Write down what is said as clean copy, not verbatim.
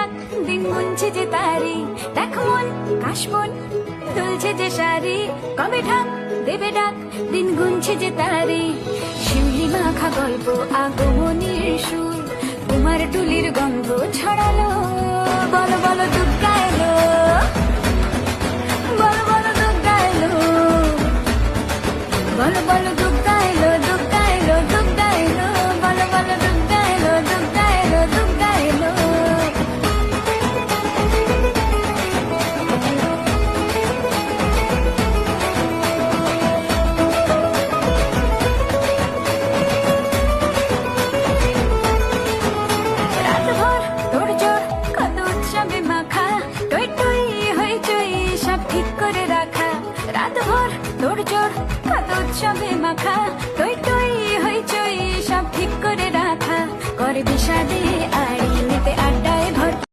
ডাক দিন গুনছে যে তারি, দেখ মন কাশবন তুলছে যে শাড়ি, কবে ঢাক দেবে ডাক দিন গুনছে যে তারি। শিউলি মাখা গল্প আগমনীর সুর, তোমার টুলির গন্ধ ছড়ালো, বলো বলো দুর্গা এলো, বলো বলো দুর্গা এলো, বলো বলো দুর্গা এলো, দুর্গা এলো, দুর্গা এলো, বলো বলো দুর্গা এলো, দুর্গা এলো, দুর্গা এলো। রাতভর তোড়জোড় কত উৎসবে মাখা, টই টই হইচই সব ঠিক করে রাখা। রাতভর তোড়জোড় কত উৎসবে মাখা,